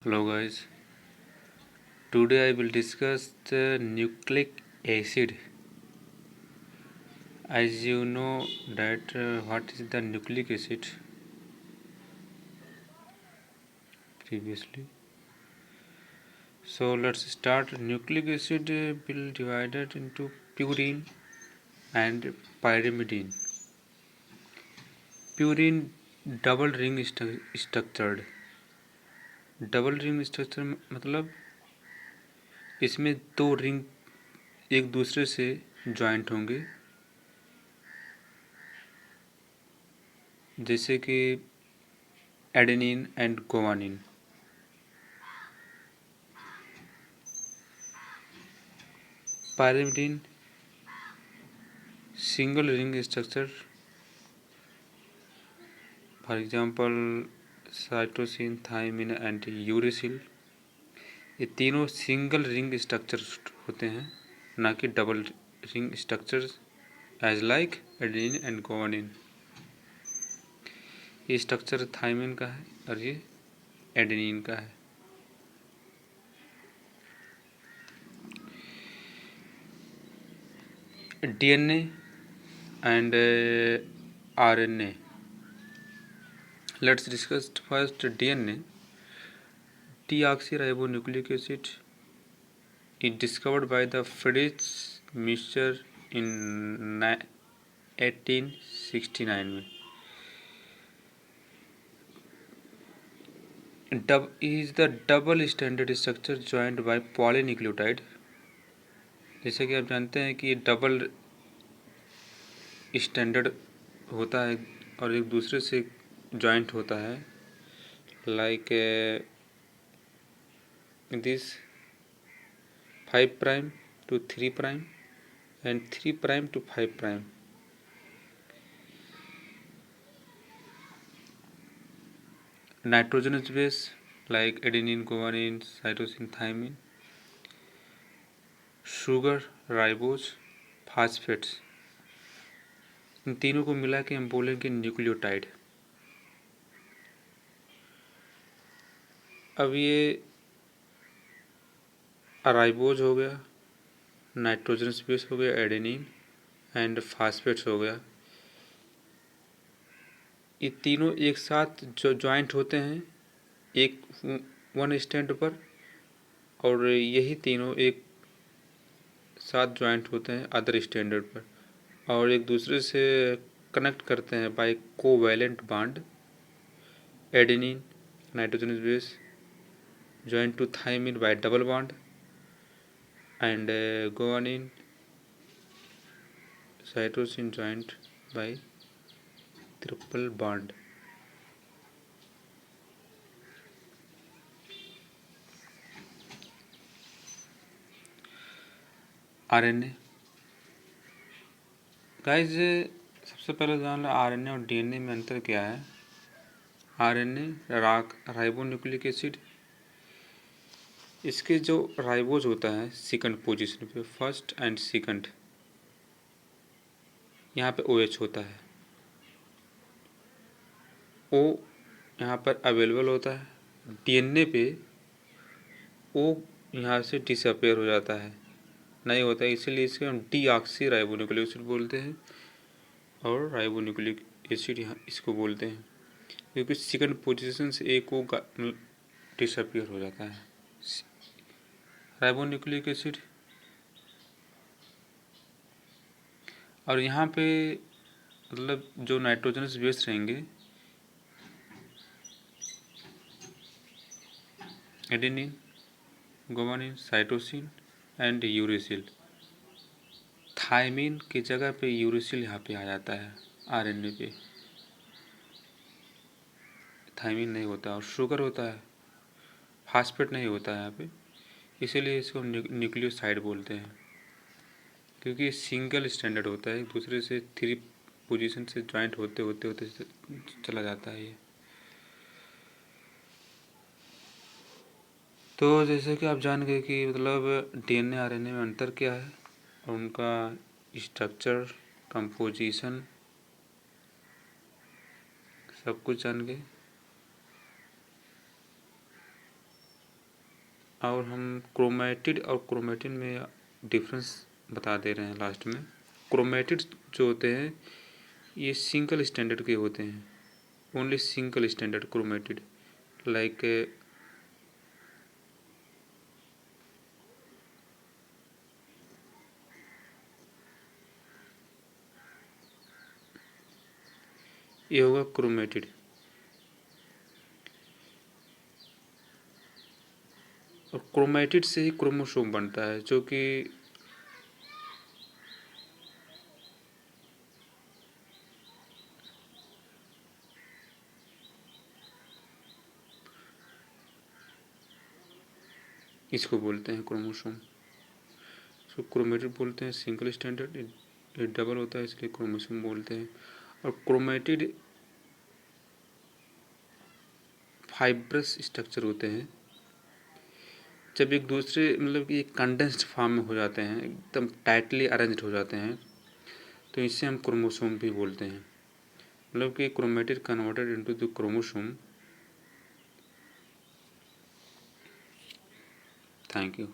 Hello guys, today I will discuss the nucleic acid. As you know that what is the nucleic acid previously. So let's start. Nucleic acid will divided into purine and pyrimidine. Purine double ring structured. Double ring structure मतलब इसमें दो ring एक दूसरे से joint होंगे, जैसे कि adenine and guanine. Pyrimidine single ring structure, for example cytosine, thymine and uracil. ये तीनों सिंगल रिंग स्ट्रक्चर होते हैं, ना कि double ring structures as like adenine and guanine. ये स्ट्रक्चर थायमिन का है और ये एडेनिन का है। DNA and RNA. Let's discuss first DNA. Deoxyribonucleic acid is discovered by the Friedrich Miescher in 1869 में। is the double stranded structure joined by polynucleotide। जैसे कि आप जानते हैं कि ये डबल स्टैंडर्ड होता है और एक दूसरे से जॉइंट होता है, like this 5 prime to 3 prime and 3 prime to 5 prime. Nitrogenous base like adenine, guanine, cytosine, thymine. Sugar, ribose, phosphates, इन तीनों को मिला के हम बोलेंगे न्यूक्लियोटाइड। अब ये राइबोज हो गया, नाइट्रोजनस बेस हो गया एडेनिन एंड फास्फेट्स हो गया। ये तीनों एक साथ जो ज्वाइंट होते हैं एक वन स्टैंड पर, और यही तीनों एक साथ ज्वाइंट होते हैं अदर स्टैंडर्ड पर, और एक दूसरे से कनेक्ट करते हैं by covalent bond. Adenine nitrogenous base joined to thymine by double bond, and guanine cytosine joined by triple bond। RNA guys, सबसे पहले जान लो आरएनए और डीएनए में अंतर क्या है। आरएनए राइबोन्यूक्लिक एसिड, इसके जो राइबोज होता है सेकंड पोजीशन पे, फर्स्ट एंड सेकंड, यहाँ पे OH होता है। O यहाँ पर अवेलेबल होता है, डीएनए पे O यहाँ से डिसअपेयर हो जाता है, नहीं होता है, इसीलिए इसके हम डीऑक्सी राइबोन्यूक्लिक एसिड बोलते हैं और राइबोन्यूक्लिक एसिड यहाँ इसको बोलते हैं, क्योंकि सेकंड पोजीशन से एक को डिसअपियर हो जाता है राइबोन्यूक्लिक एसिड। और यहाँ पे मतलब जो नाइट्रोजनस बेस रहेंगे adenine, guanine, cytosine and uracil. Thymine की जगह पे यूरेसिल यहाँ पे आ जाता है, आरएनए पे थायमिन नहीं होता, और शुगर होता है, फास्फेट नहीं होता है यहाँ पे, इसीलिए इसको न्यूक्लियोसाइड बोलते हैं, क्योंकि ये सिंगल स्टैंडर्ड होता है, एक दूसरे से 3 पोजीशन से ज्वाइंट होते होते होते चला जाता है ये। तो जैसे कि आप जान गए कि मतलब डीएनए आरएनए में अंतर क्या है और उनका स्ट्रक्चर, कंपोजिशन सब कुछ जान गए। और हम क्रोमेटिड और क्रोमेटिन में डिफरेंस बता दे रहे हैं लास्ट में। क्रोमेटिड जो होते हैं ये सिंगल स्टैंडर्ड के होते हैं, only single standard chromatid, like ये होगा क्रोमेटिड। और क्रोमेटिड से ही क्रोमोसोम बनता है, जो कि इसको बोलते हैं क्रोमोसोम। इसको क्रोमेटिड बोलते हैं, सिंगल स्टैंडर्ड, ये डबल होता है इसलिए क्रोमोसोम बोलते हैं। और क्रोमेटिड फाइब्रस स्ट्रक्चर होते हैं, जब एक दूसरे मतलब कि कंडेंस्ड फॉर्म में हो जाते हैं, एकदम टाइटली अरेंज्ड हो जाते हैं, तो इसे हम क्रोमोसोम भी बोलते हैं। मतलब कि chromatid converted into the chromosome. Thank you.